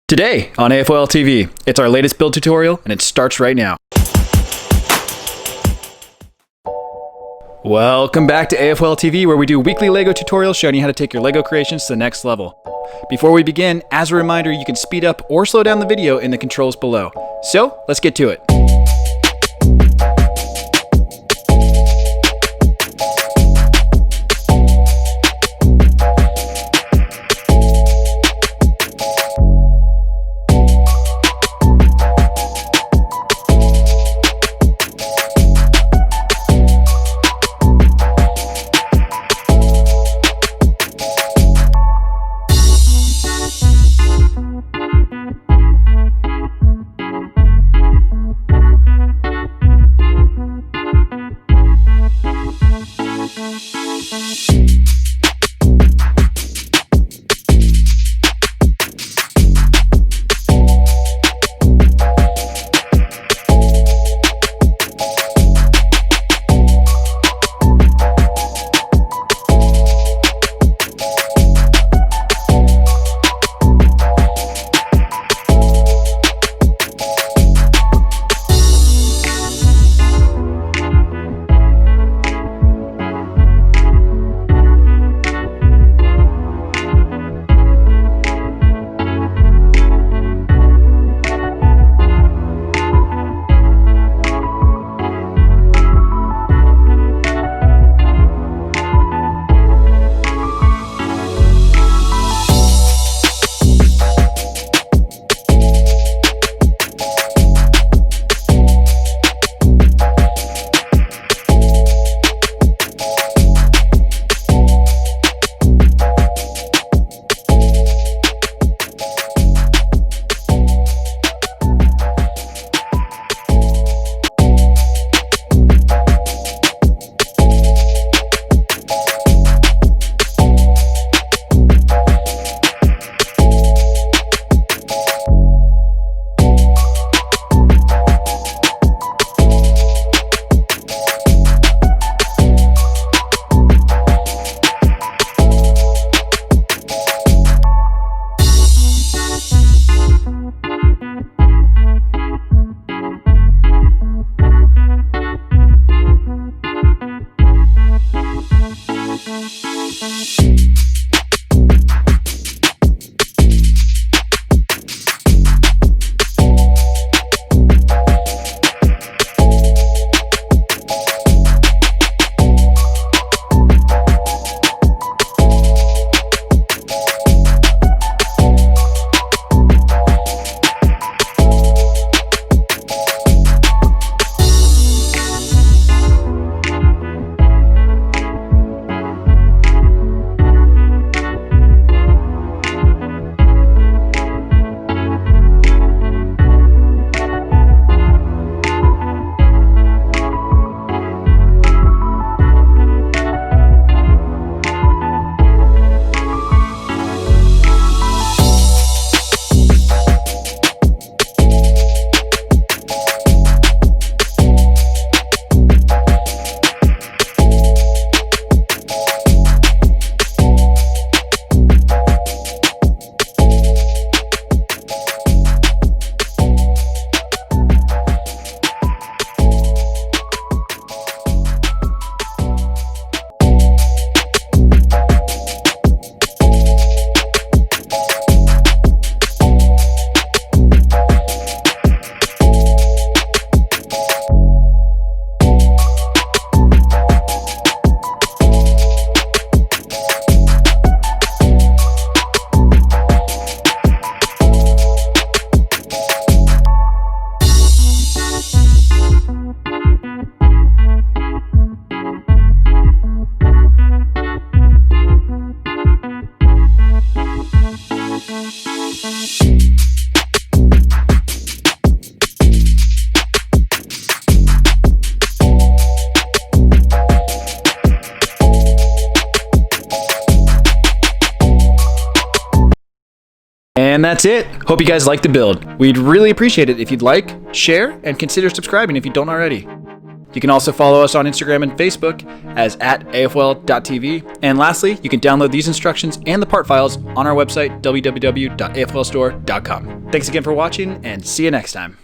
Today on AFOL TV, it's our latest build tutorial and it starts right now. Welcome back to AFOL TV, where we do weekly LEGO tutorials showing you how to take your LEGO creations to the next level. Before we begin, as a reminder, you can speed up or slow down the video in the controls below. So let's get to it. And that's it. Hope you guys liked the build. We'd really appreciate it if you'd like, share, and consider subscribing if you don't already. You can also follow us on Instagram and Facebook as @afol.tv. And lastly, you can download these instructions and the part files on our website, www.afolstore.com. Thanks again for watching, and see you next time.